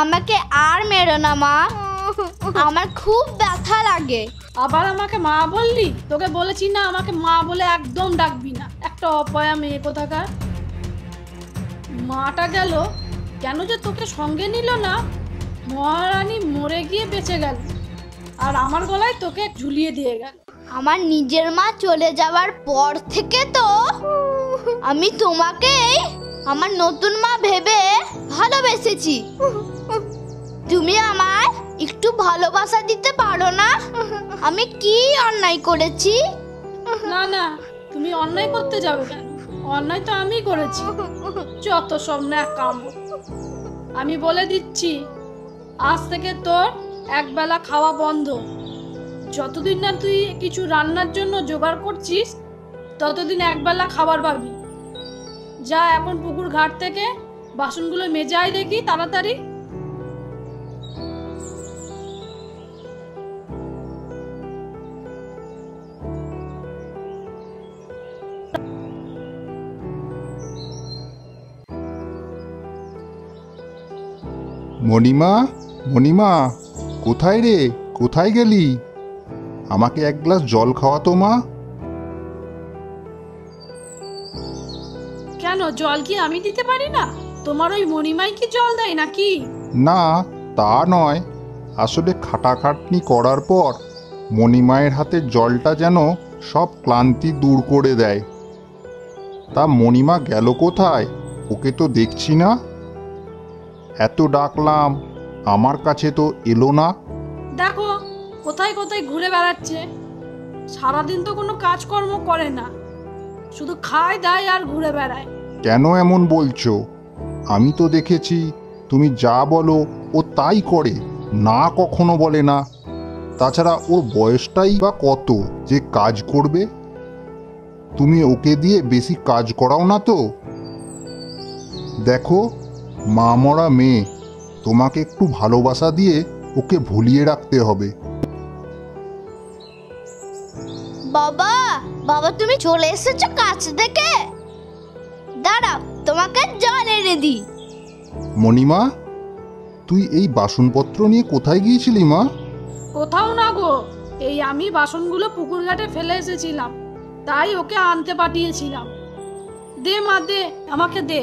আমাকে আর মেরো না মা, আমার খুব ব্যথা লাগে। আবার আমাকে মা বললি? তোকে বলেছি না আমাকে মা বলে একদম ডাকবি না, একটা অপয়া মেয়ে কোথাকার। মাটা গেল, কেন যে তোকে সঙ্গে নিল না? মহারানী মরে গিয়ে বেঁচে গেল, আর আমার গলায় তোকে ঝুলিয়ে দিয়ে গেল। আমার নিজের মা চলে যাওয়ার পর থেকে তো আমি তোমাকেই আমার নতুন মা ভেবে ভালোবেসেছি। তুমি আমার একটু ভালোবাসা দিতে পারো না? আমি কি অন্যায় করেছি? না না, তুমি অন্যায় করতে যাবে কেন? অন্যায় তো আমি করেছি। যত সব ন্যাকাম। আমি বলে দিচ্ছি, আজ থেকে তোর একবেলা খাওয়া বন্ধ। যতদিন না তুই কিছু রান্নার জন্য জোগাড় করছিস, ততদিন একবেলা খাবার পাবি। যা এখন পুকুর ঘাট থেকে বাসনগুলো মেজে আয় দেখি তাড়াতাড়ি। মণিমা, মণিমা, কোথায় রে? কোথায় গেলি? আমাকে এক গ্লাস জল খাওয়াতো মা। কেন, জল কি আমি দিতে পারি না? তোমার ওই মণিমাই কি জল দেয় নাকি? না, তা নয়, আসলে খাটাখাটনি করার পর মণিমায়ের হাতের জলটা যেন সব ক্লান্তি দূর করে দেয়। তা মণিমা গেল কোথায়? ওকে তো দেখছি না। এত ডাকলাম, আমার কাছে তো এলো না। দেখো কোথায় কোথায় ঘুরে বেড়াচ্ছে। সারাদিন তো কোনো কাজকর্ম করে না, শুধু খায় দায় আর ঘুরে বেড়ায়। কেন এমন বলছো? আমি তো দেখেছি তুমি যা বলো ও তাই করে, না কখনো বলে না। তাছাড়া ওর বয়সটাই বা কত যে কাজ করবে? তুমি ওকে দিয়ে বেশি কাজ করাও না তো। দেখো, মা মরা মেয়ে, তোমাকে একটু ভালোবাসা দিয়ে ওকে ভুলিয়ে রাখতে হবে। বাবা, বাবা তুমি চলে এসেছো কাছ থেকে? দাঁড়াও, তোমাকে জল এনে দিই। মণিমা, তুই এই বাসনপত্র নিয়ে কোথায় গিয়েছিলি মা? কোথাও না গো, এই আমি বাসনগুলো পুকুর ঘাটে ফেলে এসেছিলাম, তাই ওকে আনতে পাঠিয়েছিলাম। দে মা, দে, আমাকে দে।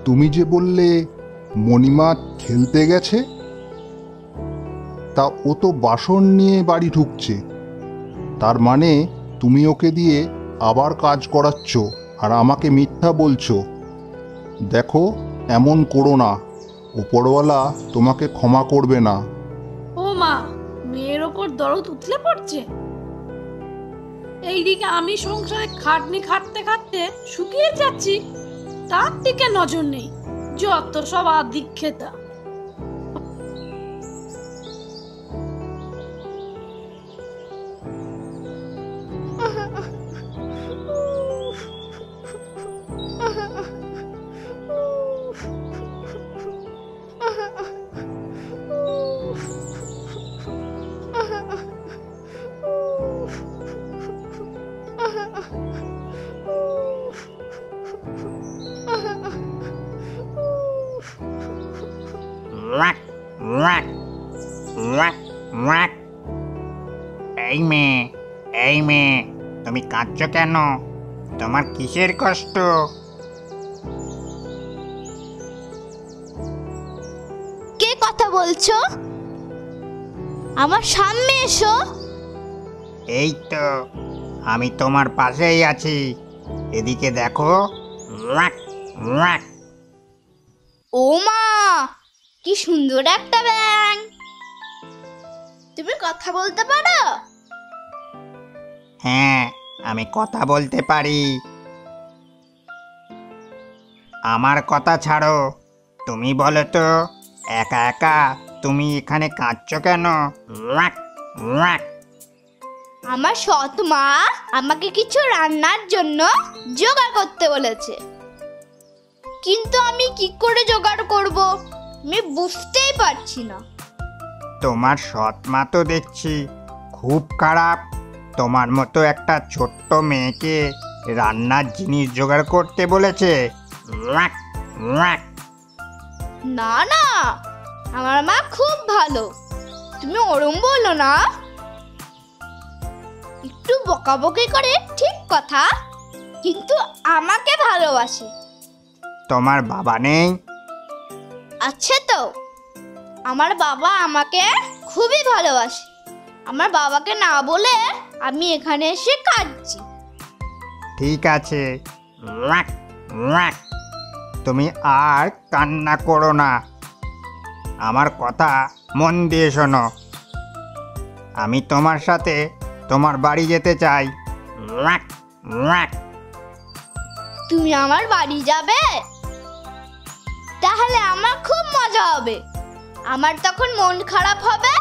তুমি যে বললে মণিমা খেলতে গেছে, তা ও তো বাসন নিয়ে বাড়ি ঢুকছে। তার মানে তুমি ওকে দিয়ে আবার কাজ করাচ্ছ আর আমাকে মিথ্যা বলছো। দেখো, এমন করো না, উপরওয়ালা তোমাকে ক্ষমা করবে না। ও মা, মেয়ের ওপর দরদ উতলে পড়ছে। এইদিকে আমি সংসারে খাটনি খাটতে খাটতে শুকিয়ে যাচ্ছি, তার দিকে নজর নেই। যত সব আদিক্ষেতা। এই মেয়ে, এই মেয়ে, তুমি কাঁদছো কেন? তোমার কিসের কষ্ট? কে কথা বলছো? আমার সামনে এসো। এই তো, আমি তোমার পাশেই আছি। এদিকে দেখো। ও মা, কি সুন্দর একটা ব্যাঙ! তুমি কথা বলতে পারো? হ্যাঁ, আমি কথা বলতে পারি। আমার কথা ছাড়ো, তুমি বলো তো, একা একা তুমি এখানে কাঁদছো কেন? আমার সৎ মা আমাকে কিছু রান্নার জন্য জোগাড় করতে বলেছে, কিন্তু আমি কি করে জোগাড় করব আমি বুঝতেই পারছি না। তোমার সৎ মা তো দেখছি খুব খারাপ। তোমার মতো একটা ছোট্ট মেয়েকে রান্নার জিনিস জোগাড় করতে বলেছে? Walk, walk. না না, আমার মা খুব ভালো, তুমি ওরম বলো না। একটু বকাবকি করে ঠিক কথা, কিন্তু আমাকে ভালোবাসে। তোমার বাবা নেই? আছে তো, আমার বাবা আমাকে খুবই ভালোবাসে। আমার বাবাকে না বলে আমি এখানে এসে কাঁদছি। ঠিক আছে, ওয়াক, ওয়াক। তুমি আর কান্না করো না। আমার কথা মন দিয়ে শোনো। আমি তোমার সাথে তোমার বাড়ি যেতে চাই। Walk, walk. তুমি আমার বাড়ি যাবে? তাহলে আমার খুব মজা হবে। আমার তখন মন খারাপ হবে,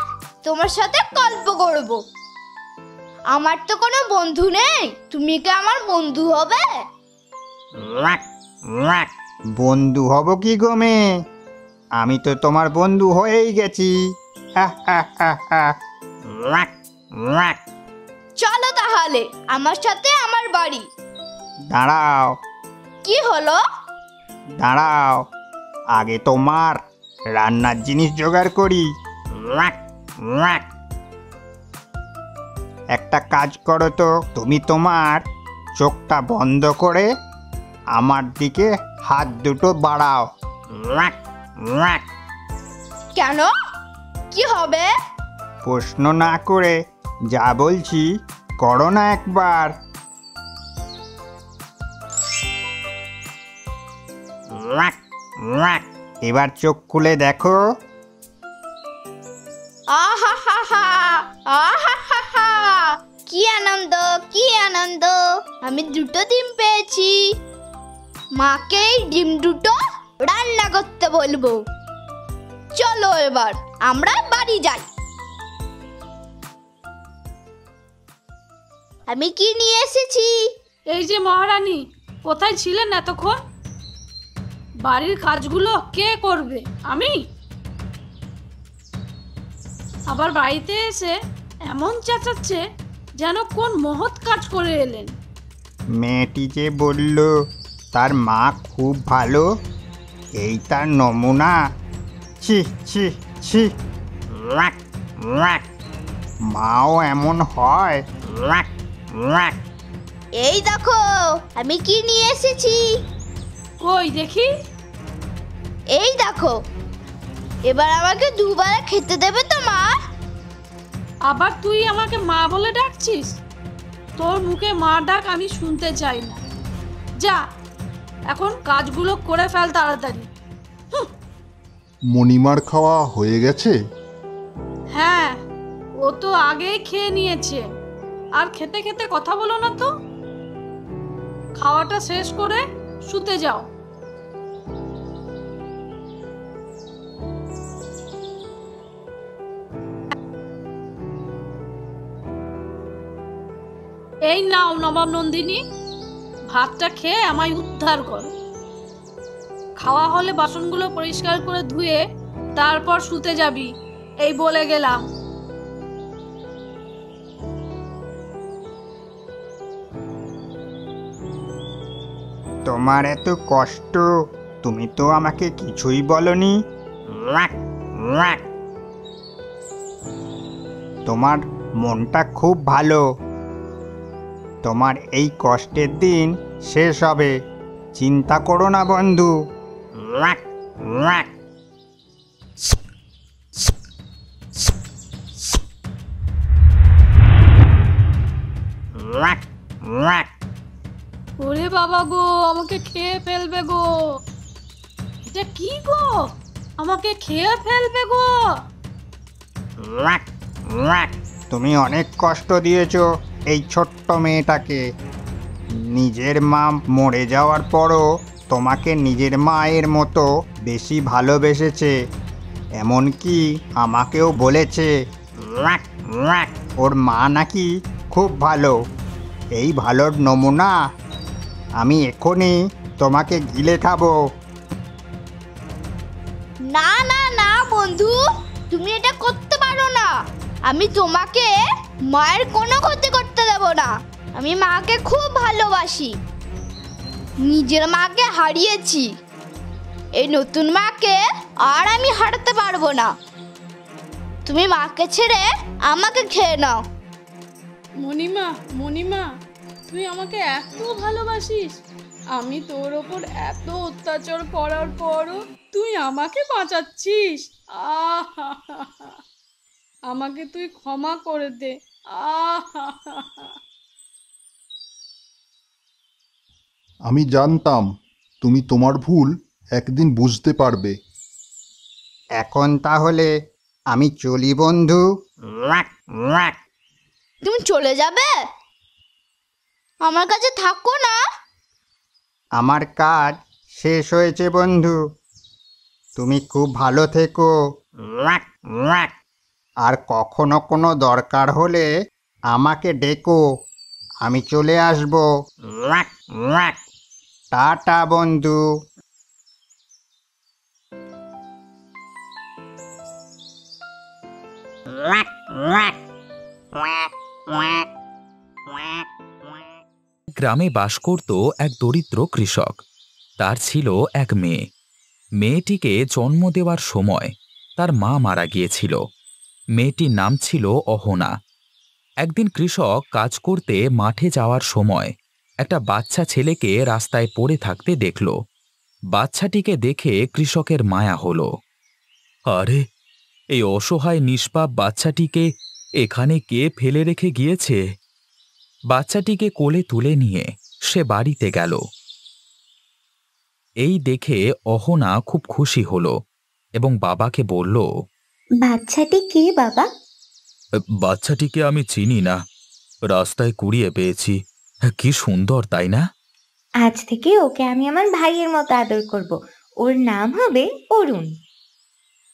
তোমার সাথে গল্প করব। আমার তো কোনো বন্ধু নেই, তুমি কি আমার বন্ধু হবে? Walk, walk. বন্ধু হব কি গো মেয়ে? আমি তো তোমার বন্ধু হয়েই গেছি। হা হা হা হা। ওয়াক, ওয়াক। চলো তাহলে আমার সাথে আমার বাড়ি। দাঁড়াও, কি হলো? দাঁড়াও। আগে তোমার রান্নার জিনিস জোগাড় করি। Walk, walk. একটা কাজ করো তো, তুমি তোমার চোখটা বন্ধ করে আমার দিকে হাত দুটো বাড়াও। Walk, walk. কেন? কি হবে? প্রশ্ন না করে যা বলছি করো না একবার। Walk, walk. এবার চোখ খুলে দেখো। আহা হা হা, আহা হা হা, কি আনন্দ, কি আনন্দ! আমি দুটো ডিম পেয়েছি। মাকে এই ডিম দুটো রান্না করতে বলবো। চলো এবার আমরা বাড়ি যাই। আমি কি নিয়ে এসেছি? এই যে মহারানী, কোথায় ছিলেন এতক্ষণ? বাড়ির কাজগুলো কে করবে? আমি? আবার বাড়িতে এসে এমন চেঁচাচ্ছে যেন কোন মহৎ কাজ করে এলেন। মেয়েটি যে বলল তার মা খুব ভালো, এই তার নমুনা। ছি ছি ছি। Walk, walk. মাও এমন হয়। Walk, walk. এই দেখো আমি কি নিয়ে এসেছি। কই দেখি। এই দেখো, এবার আমাকে দুবেলা খেতে দেবে তো মা? আবার তুই আমাকে মা বলে ডাকছিস? তোর মুখে মা ডাক আমি শুনতে চাই না। যা, এখন কাজগুলো করে ফেল তাড়াতাড়ি। মণিমার খাওয়া হয়ে গেছে? হ্যাঁ, ও তো আগেই খেয়ে নিয়েছে। আর খেতে খেতে কথা বলো না তো। খাওয়াটা শেষ করে শুতে যাও। এই নাও নবাব নন্দিনী, ভাতটা খেয়ে আমায় উদ্ধার করো। খাওয়া হলে বাসনগুলো পরিষ্কার করে ধুয়ে তারপর শুতে যাবি, এই বলে গেলাম। তোমার এত কষ্ট, তুমি তো আমাকে কিছুই বলনি। Walk, walk. তোমার মনটা খুব ভালো। তোমার এই কষ্টের দিন শেষ হবে, চিন্তা করো না বন্ধু। Walk, walk. Walk, walk. ওরে বাবা গো, আমাকে খেয়ে ফেলবে গো। এটা কি গো? আমাকে খেয়ে ফেলবে গো। Walk, walk. তুমি অনেক কষ্ট দিয়েছো এই ছোট্ট মেয়েটাকে। নিজের মা মরে যাওয়ার পরও তোমাকে নিজের মায়ের মতো বেশি ভালোবেসেছে। এমনকি আমাকেও বলেছে ওয়াক, ওয়াক, ওর মা নাকি খুব ভালো। এই ভালোর নমুনা আমি এখনই তোমাকে গিলে খাবো। না না না বন্ধু, তুমি এটা করতে পারো না। আমি তোমাকে মায়ের কোনো ক্ষতি করতে দেব না। আমি মাকে খুব ভালোবাসি, নিজের মাকে হারিয়েছি, এই নতুন মাকে আর আমি হারাতে পারবো না। তুমি মাকে ছেড়ে আমাকে খেয়ে নাও। মণিমা, মণিমা, তুই আমাকে এত ভালোবাসিস, আমি তোর ওপর এত অত্যাচার করার পরও তুই আমাকে বাঁচাচ্ছিস। আহা, আমাকে তুই ক্ষমা করে দে। আহা, আমি জানতাম তুমি তোমার ভুল একদিন বুঝতে পারবে। এখন তাহলে আমি চলি বন্ধু। তুমি চলে যাবে? আমার কাছে থাকো না। আমার কাজ শেষ হয়েছে বন্ধু, তুমি খুব ভালো থেকো। আর কখনো কোনো দরকার হলে আমাকে ডেকো, আমি চলে আসবো। টাটা বন্ধু। গ্রামে বাস করত এক দরিদ্র কৃষক। তার ছিল এক মেয়ে। মেয়েটিকে জন্ম দেওয়ার সময় তার মা মারা গিয়েছিল। মেয়েটির নাম ছিল অহনা। একদিন কৃষক কাজ করতে মাঠে যাওয়ার সময় একটা বাচ্চা ছেলেকে রাস্তায় পড়ে থাকতে দেখল। বাচ্চাটিকে দেখে কৃষকের মায়া হলো। আরে, এই অসহায় নিষ্পাপ বাচ্চাটিকে এখানে কে ফেলে রেখে গিয়েছে? বাচ্চাটিকে কোলে তুলে নিয়ে সে বাড়িতে গেল। এই দেখে অহনা খুব খুশি হলো এবং বাবাকে বলল, বাচ্চাটি কে বাবা? বাচ্চাটিকে আমি চিনি না, রাস্তায় কুড়িয়ে পেয়েছি। কি সুন্দর, তাই না? আজ থেকে ওকে আমি আমার ভাইয়ের মতো আদর করব। ওর নাম হবে অরুণ।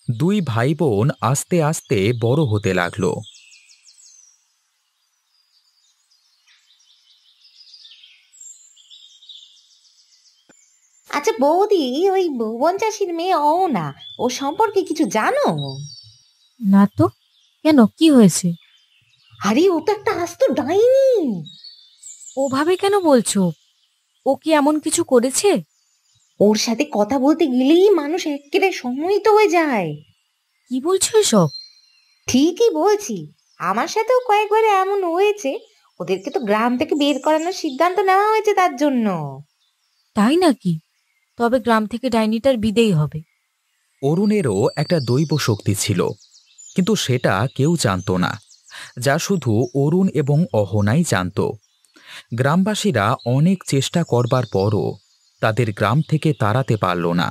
দুই ভাই বোন আস্তে আস্তে বড় হতে লাগলো। আচ্ছা বৌদি, ওই ভুবন চাষির মেয়ে অওনা, ও সম্পর্কে কিছু জানো? না তো, কেন, কি হয়েছে? আরে ও তো একটা আস্ত ডাইনি। ওভাবে কেন বলছো? ও কি এমন কিছু করেছে? ওর সাথে কথা বলতে গেলেই মানুষ একেবারে সম্মোহিত হয়ে যায়। কি বলছো এসব? ঠিকই বলছি, আমার সাথেও কয়েকবার এমন হয়েছে। ওদেরকে তো গ্রাম থেকে বের করানোর সিদ্ধান্ত নেওয়া হয়েছে তার জন্য। তাই নাকি? তবে গ্রাম থেকে ডাইনিটার বিদেয় হবে। অরুণেরও একটা দৈব শক্তি ছিল, কিন্তু সেটা কেউ জানত না, যা শুধু অরুণ এবং অহনাই জানত। গ্রামবাসীরা অনেক চেষ্টা করবার পরও তাদের গ্রাম থেকে তাড়াতে পারল না।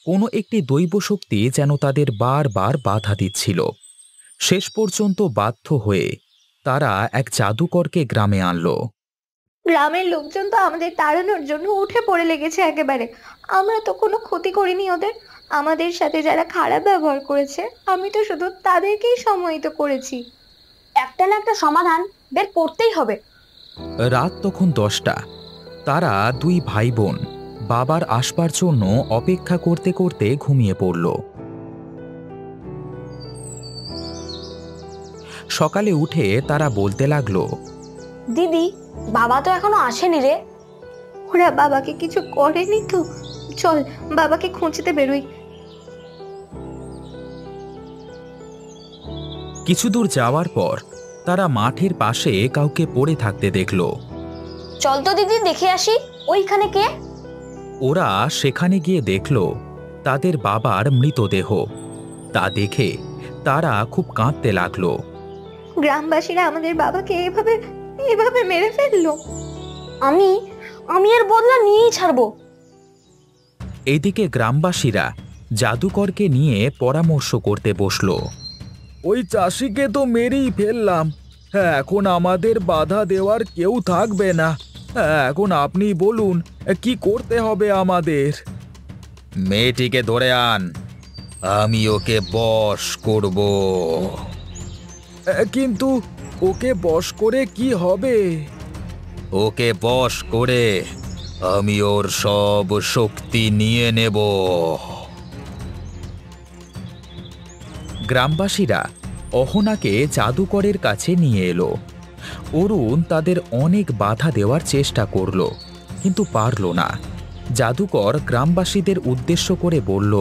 কোনো একটি দৈব শক্তি যেন তাদের বারবার বাধা দিচ্ছিল। শেষ পর্যন্ত বাধ্য হয়ে তারা এক জাদুকরকে গ্রামে আনল। গ্রামের লোকজন তো আমাদের তাড়ানোর জন্য উঠে পড়ে লেগেছে একেবারে। আমরা তো কোনো ক্ষতি করিনি ওদের। আমাদের সাথে যারা খারাপ ব্যবহার করেছে, আমি তো শুধু তাদেরকেই সম্মোহিত করেছি। একটা না একটা সমাধান বের করতেই হবে। রাত তখন 10টা। তারা দুই ভাই বোন বাবার আসবার জন্য অপেক্ষা করতে করতে ঘুমিয়ে পড়ল। সকালে উঠে তারা বলতে লাগলো, দিদি, বাবা তো এখনো আসেনি রে। ওরা বাবাকে কিছু করেনি তো? চল বাবাকে খুঁজতে বেরোই। কিছু দূর যাওয়ার পর তারা মাঠের পাশে কাউকে পড়ে থাকতে দেখল। চল তো দিদি, দেখে আসি ওইখানে কে। ওরা সেখানে গিয়ে দেখল তাদের বাবার মৃতদেহ। তা দেখে তারা খুব কাঁদতে লাগলো। গ্রামবাসীরা আমাদের বাবাকে এভাবে এভাবে মেরে ফেললো। আমি এর বদলা নিয়েই ছাড়বো। এদিকে গ্রামবাসীরা জাদুকরকে নিয়ে পরামর্শ করতে বসল। ওই চাষিকে তো মেরেই ফেললাম, এখন আমাদের বাধা দেওয়ার কেউ থাকবে না। এখন আপনি বলুন, কি করতে হবে আমাদের? মেয়েটিকে ধরে আন, আমি ওকে বশ করব। কিন্তু ওকে বশ করে কি হবে? ওকে বশ করে আমি ওর সব শক্তি নিয়ে নেব। গ্রামবাসীরা অহনাকে জাদুকরের কাছে নিয়ে এলো। অরুণ তাদের অনেক বাধা দেওয়ার চেষ্টা করল, কিন্তু পারল না। জাদুকর গ্রামবাসীদের উদ্দেশ্য করে বলল,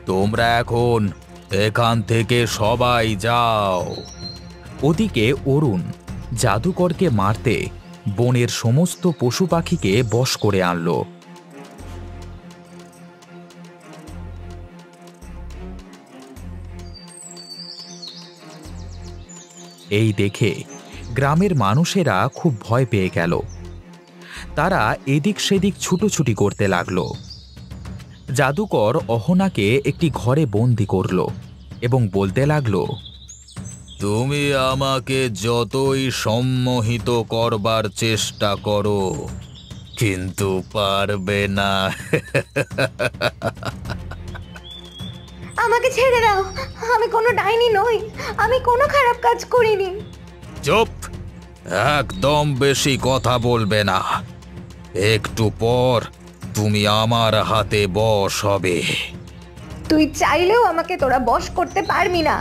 তোমরা এখন এখান থেকে সবাই যাও। ওদিকে অরুণ জাদুকরকে মারতে বনের সমস্ত পশু পাখিকে বশ করে আনল। এই দেখে গ্রামের মানুষেরা খুব ভয় পেয়ে গেল। তারা এদিক সেদিক ছুটোছুটি করতে লাগলো। জাদুকর অহনাকে একটি ঘরে বন্দি করল এবং বলতে লাগলো, তুমি আমাকে যতই সম্মোহিত করবার চেষ্টা করো, কিন্তু পারবে না। আমাকে ছেড়ে দাও, আমি কোনো ডাইনি নই, আমি কোনো খারাপ কাজ করিনি। চুপ, একদম বেশি কথা বলবে না। একটু পর তুমি আমার হাতে বশ হবে। তুই চাইলেও আমাকে তোরা বশ করতে পারবি না।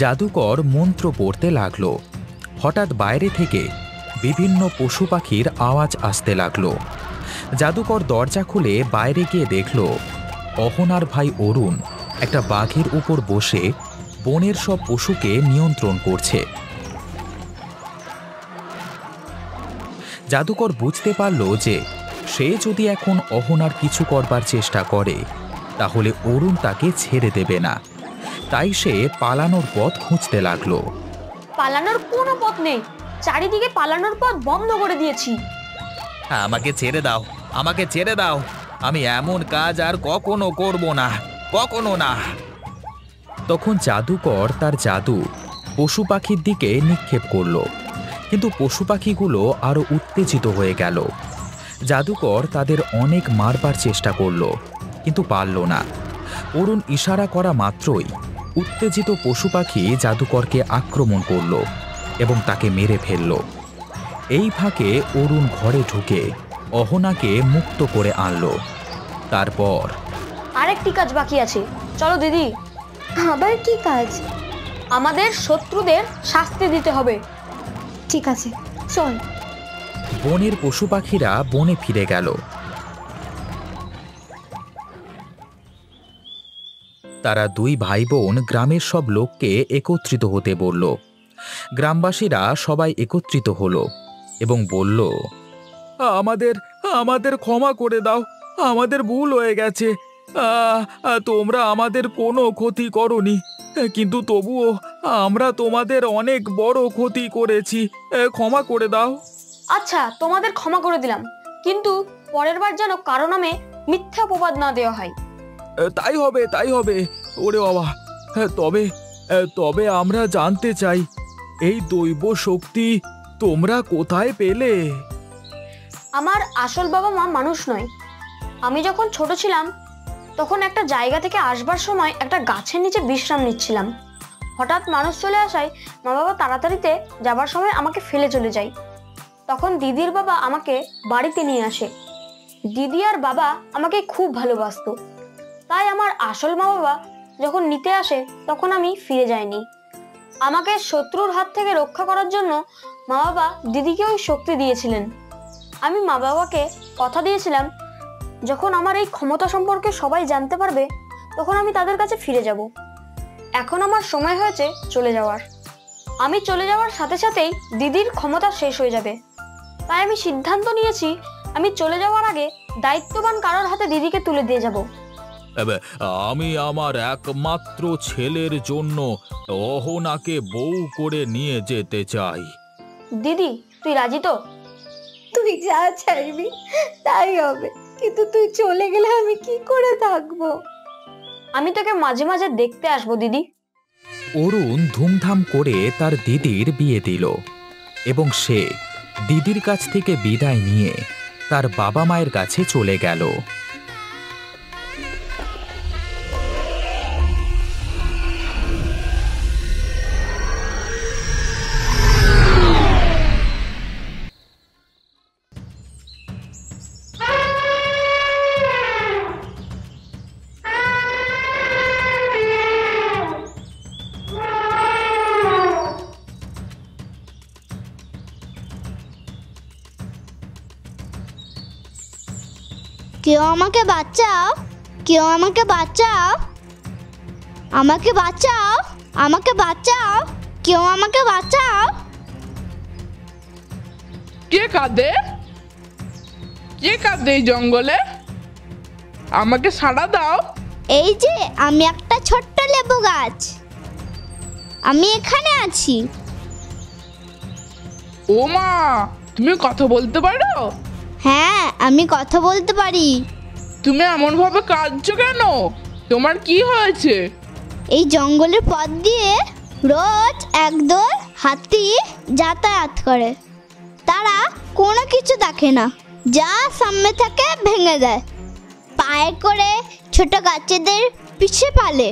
জাদুকর মন্ত্র পড়তে লাগলো। হঠাৎ বাইরে থেকে বিভিন্ন পশু পাখির আওয়াজ আসতে লাগলো। জাদুকর দরজা খুলে বাইরে গিয়ে দেখল অহনার ভাই অরুণ একটা বাঘের উপর বসে বনের সব পশুকে নিয়ন্ত্রণ করছে। জাদুকর বুঝতে পারল যে সে যদি এখন অহনার কিছু করবার চেষ্টা করে তাহলে অরুণ তাকে ছেড়ে দেবে না। তাই সে পালানোর পথ খুঁজতে লাগলো। পালানোর কোনো পথ নেই, চারিদিকে পালানোর পথ বন্ধ করে দিয়েছি। আমাকে ছেড়ে দাও, আমাকে ছেড়ে দাও, আমি এমন কাজ আর কখনো করব না, কখনো না। তখন জাদুকর তার জাদু পশু পাখির দিকে নিক্ষেপ করল, কিন্তু পশু পাখিগুলো আরো উত্তেজিত হয়ে গেল। জাদুকর তাদের অনেক মারবার চেষ্টা করল, কিন্তু পারল না। অরুণ ইশারা করা মাত্রই উত্তেজিত পশু পাখি জাদুকরকে আক্রমণ করল এবং তাকে মেরে ফেলল। এই ফাঁকে অরুণ ঘরে ঢুকে অহনাকে মুক্ত করে আনল। তারপর আরেকটি কাজ বাকি আছে, চলো দিদি। আবার কি কাজ? আমাদের শত্রুদের শাস্তি দিতে হবে। ঠিক আছে, চল। বনের পশু পাখিরা বনে ফিরে গেল। তারা দুই ভাই বোন গ্রামের সব লোককে একত্রিত হতে বলল। গ্রামবাসীরা সবাই একত্রিত হলো এবং বলল, আমাদের আমাদের ক্ষমা করে দাও, আমাদের ভুল হয়ে গেছে। তোমরা আমাদের কোনো ক্ষতি করনি, কিন্তু তবুও আমরা তোমাদের অনেক বড় ক্ষতি করেছি, ক্ষমা করে দাও। আচ্ছা, তোমাদের ক্ষমা করে দিলাম, কিন্তু পরের বার যেন কারো নামে মিথ্যা অপবাদ না দেওয়া হয়। তাই হবে, তাই হবে। ওরে বাবা, তবে তবে আমরা জানতে চাই এই দৈব শক্তি তোমরা কোথায় পেলে? আমার আসল বাবা মা মানুষ নয়। আমি যখন ছোট ছিলাম তখন একটা জায়গা থেকে আসবার সময় একটা গাছের নিচে বিশ্রাম নিচ্ছিলাম। হঠাৎ মানুষ চলে আসায় মা বাবা তাড়াতাড়িতে যাবার সময় আমাকে ফেলে চলে যায়। তখন দিদির বাবা আমাকে বাড়িতে নিয়ে আসে। দিদি আর বাবা আমাকে খুব ভালোবাসতো, তাই আমার আসল মা বাবা যখন নিতে আসে তখন আমি ফিরে যাইনি। আমাকে শত্রুর হাত থেকে রক্ষা করার জন্য মা বাবা দিদিকে ওই শক্তি দিয়েছিলেন। আমি মা বাবাকে কথা দিয়েছিলাম যখন আমার এই ক্ষমতা সম্পর্কে সবাই জানতে পারবে তখন আমি তাদের কাছে ফিরে যাব। এখন আমার সময় হয়েছে চলে যাওয়ার। আমি চলে যাওয়ার সাথে সাথেই দিদির ক্ষমতা শেষ হয়ে যাবে। তাই আমি সিদ্ধান্ত নিয়েছি আমি চলে যাওয়ার আগে দায়িত্ববান কারোর হাতে দিদিকে তুলে দিয়ে যাব। আমি আমার একমাত্র ছেলের জন্য অহনাকে বউ করে নিয়ে যেতে চাই। দিদি, তুই রাজি তো? তুই যা চাইবি তাই হবে, কিন্তু তুই চলে গেলে আমি কি করে থাকবো? আমি তোকে মাঝে মাঝে দেখতে আসবো দিদি। অরুণ ধুমধাম করে তার দিদির বিয়ে দিল এবং সে দিদির কাছ থেকে বিদায় নিয়ে তার বাবা মায়ের কাছে চলে গেল। কেউ আমাকে বাঁচাও, কেউ আমাকে বাঁচাও, আমাকে বাঁচাও, আমাকে বাঁচাও, কেউ আমাকে বাঁচাও। কে কাঁদে? কে কাঁদে এই জঙ্গলে? আমাকে সাড়া দাও। এই যে আমি একটা ছোট্ট লেবু গাছ, আমি এখানে আছি। ও মা, তুমি কথা বলতে পারো? হ্যাঁ, আমি কথা বলতে পারি। তুমি এমন ভাবে কাঁদছো কেন? তোমার কি হয়েছে? এই জঙ্গলের পথ দিয়ে রোজ একদল হাতি যাতায়াত করে। তারা কোনো কিছু দেখে না, যা সামনে থাকে ভেঙে দেয়। পায়ে করে ছোট গাছেদের পিছে পালে।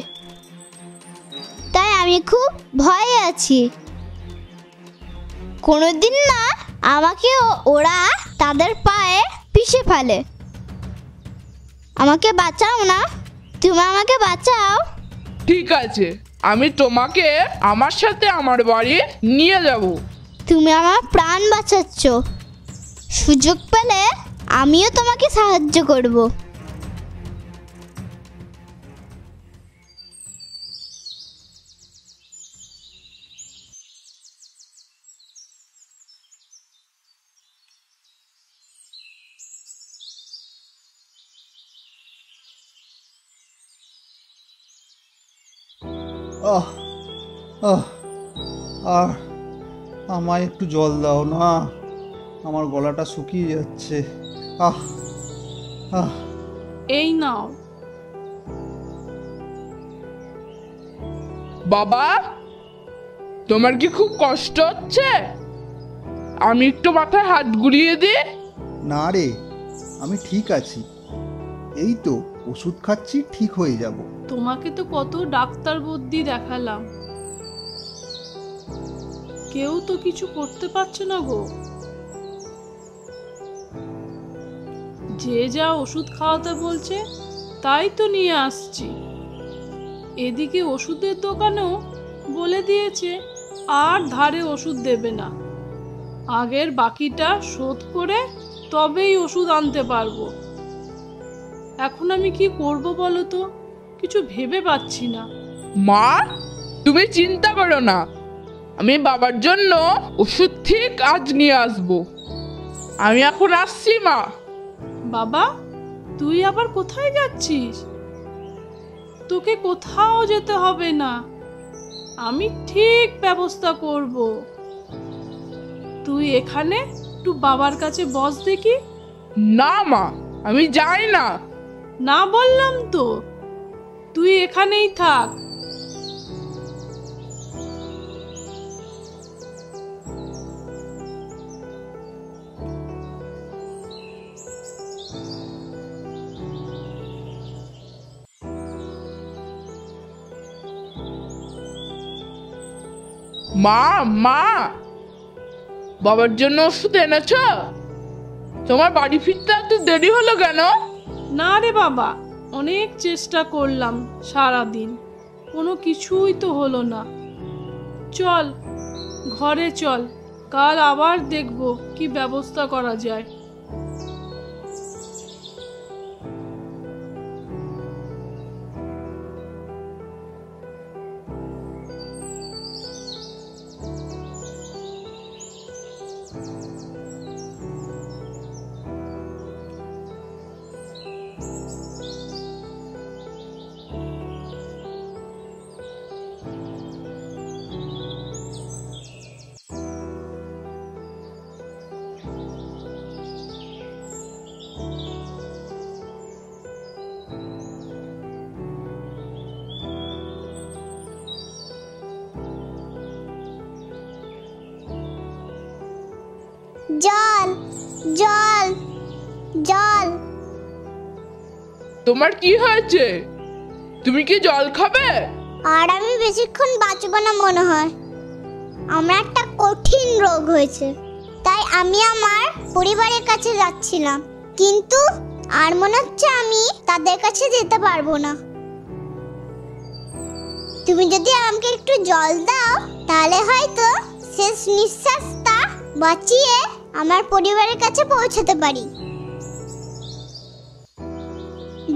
তাই আমি খুব ভয়ে আছি। কোনোদিন না আমাকে ওরা তাদের পায়ে পিছে ফেলে। আমাকে বাঁচাও না, তুমি আমাকে বাঁচাও। ঠিক আছে, আমি তোমাকে আমার সাথে আমার বাড়ি নিয়ে যাব। তুমি আমার প্রাণ বাঁচাচ্ছ, সুযোগ পেলে আমিও তোমাকে সাহায্য করব। আহ আহ আর আমায় একটু জল দাও না, আমার গলাটা শুকিয়ে যাচ্ছে। আহ আহ এই নাও। বাবা, তোমার কি খুব কষ্ট হচ্ছে? আমি একটু মাথায় হাত ঘুরিয়ে দিই। না রে, আমি ঠিক আছি। এই তো ওষুধ খাচ্ছি, ঠিক হয়ে যাব। তোমাকে তো কত ডাক্তার বুদ্ধি দেখালাম, কেউ তো কিছু করতে পারছে না গো। যে যা ওষুধ খাওয়াতে বলছে তাই তো নিয়ে আসছি। এদিকে ওষুধের দোকানেও বলে দিয়েছে আর ধারে ওষুধ দেবে না, আগের বাকিটা শোধ করে তবেই ওষুধ আনতে পারবো। এখন আমি কি করব বলো তো, কিছু ভেবে পাচ্ছি না। মা, তুমি চিন্তা করো না, আমি বাবার জন্য ওষুধ ঠিক আজ নিয়ে আসবো। আমি এখন আসছি মা। বাবা, তুই আবার কোথায় যাচ্ছিস? তোকে কোথাও যেতে হবে না, আমি ঠিক ব্যবস্থা করব। তুই এখানে একটু বাবার কাছে বস দেখি। না মা, আমি যাই না। না বললাম তো, তুই এখানেই থাক। মা, মা, বাবার জন্য ওষুধ এনেছ? তোমার বাড়ি ফিরতে এত দেরি হলো কেন? না রে বাবা, অনেক চেষ্টা করলাম সারাদিন, কোনো কিছুই তো হলো না। চল ঘরে চল, কাল আবার দেখব কি ব্যবস্থা করা যায়। জল, জল, জল। তোমার কি হয়েছে? তুমি কি জল খাবে? আর আমি বেশিক্ষণ বাঁচবো না মনে হয়। আমার একটা কঠিন রোগ হয়েছে, তাই আমি আমার পরিবারের কাছে যাচ্ছিলাম, কিন্তু আর মনে হচ্ছে আমি তাদের কাছে যেতে পারবো না। তুমি যদি আমাকে একটু জল দাও, তাহলে হয়তো শেষ নিঃশ্বাসটা বাঁচিয়ে আমার পরিবারের কাছে পৌঁছাতে পারি।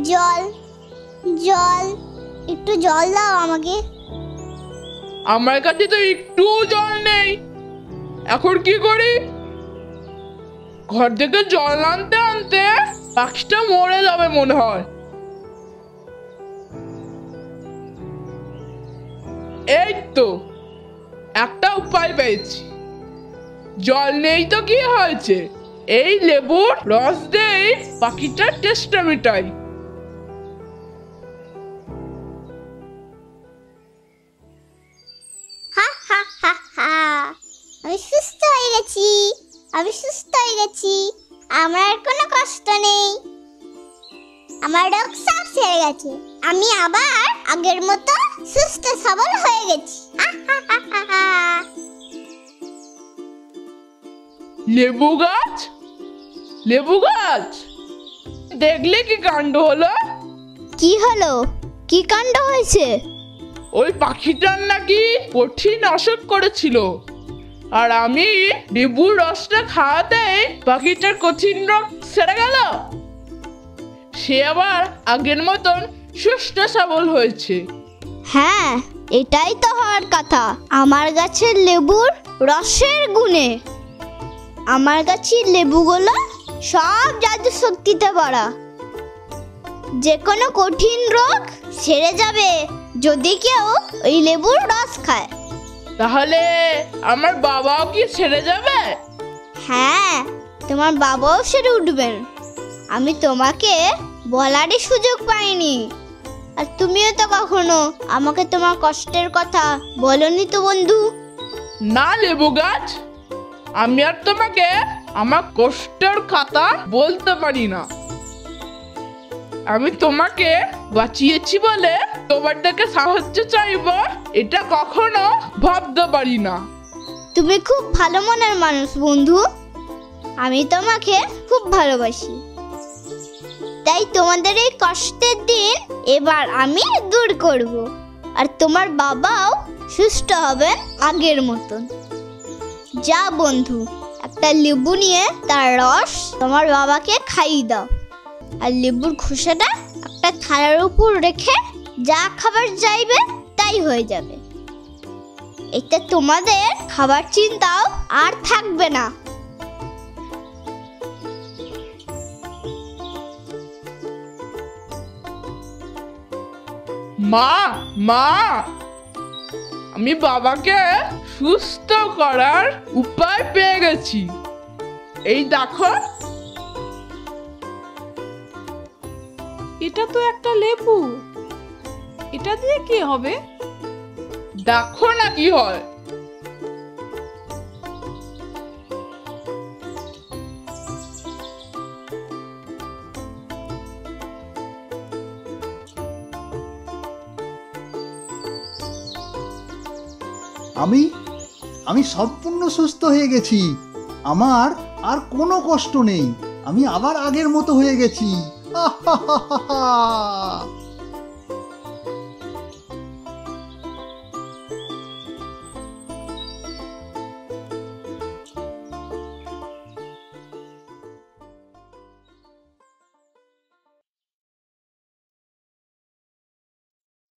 জল জল একটু জল দাও আমাকে। আমার কাছে তো একটু জল নেই, এখন কি করি? ঘর থেকে জল আনতে আনতে পাখিটা মরে যাবে মনে হয়। এই তো একটা উপায় পেয়েছি। জল নেই তো কি হয়েছে, এই লেবুর রস দিয়ে পাখিটার টেস্টটা মিটাই। হা হা হা হা, আমি সুস্থ হয়ে গেছি, আমি সুস্থ হয়ে গেছি। আমার আর কোনো কষ্ট নেই, আমার রোগ সব সেরে গেছে। আমি আবার আগের মতো সুস্থ সবল হয়ে গেছি। হা হা হা হা হা। লেবু গাছ, লেবু গাছ, দেখলে কি কাণ্ড হলো? কি হলো? কি কাণ্ড হয়েছে? ওই পাখিটার নাকি কঠিন অসুখ করেছিল, আর আমি লেবুর রসটা খাওয়াতে পাখিটার কঠিন রোগ সেরে গেল। সে আবার আগের মতন সুস্থ সবল হয়েছে। হ্যাঁ, এটাই তো হওয়ার কথা। আমার গাছের লেবুর রসের গুণে আমার গাছের লেবুগুলো সব জাদু শক্তিতে ভরা। যে কোনো কঠিন রোগ সেরে যাবে যদি কেউ ওই লেবুর রস খায়। তাহলে আমার বাবাও কি সেরে যাবে? হ্যাঁ, তোমার বাবাও সেরে উঠবেন। আমি তোমাকে বলারই সুযোগ পাইনি, আর তুমিও তো কখনো আমাকে তোমার কষ্টের কথা বলনি তো বন্ধু। না লেবু গাছ, আমি আর তোমাকে আমার কষ্টের কথা বলতে পারি না। আমি তোমাকে বাঁচিয়েছি বলে তোমার থেকে সাহায্য চাইব, এটা কখনো ভাবতে পারি না। তুমি খুব ভালো মনের মানুষ বন্ধু, আমি তোমাকে খুব ভালোবাসি। তাই তোমাদের এই কষ্টের দিন এবার আমি দূর করব, আর তোমার বাবাও সুস্থ হবেন আগের মতন। যা বন্ধু, একটা লেবু নিয়ে তার রস তোমার বাবাকে খাইয়ে দাও, আর লেবুর খোসাটা একটা থালার উপর রেখে যা খাবার চাইবে তাই হয়ে যাবে। এতে তোমাদের খাবার চিন্তাও আর থাকবে না। মা, মা, আমি বাবাকে সুস্থ করার উপায় পেয়ে গেছি। এই দেখো। এটা তো একটা লেবু, এটা দিয়ে কি হবে? দেখো না কি হয়। আমি সম্পূর্ণ সুস্থ হয়ে গেছি। আমার আর কোনো কষ্ট নেই। আমি আবার আগের মতো হয়ে গেছি।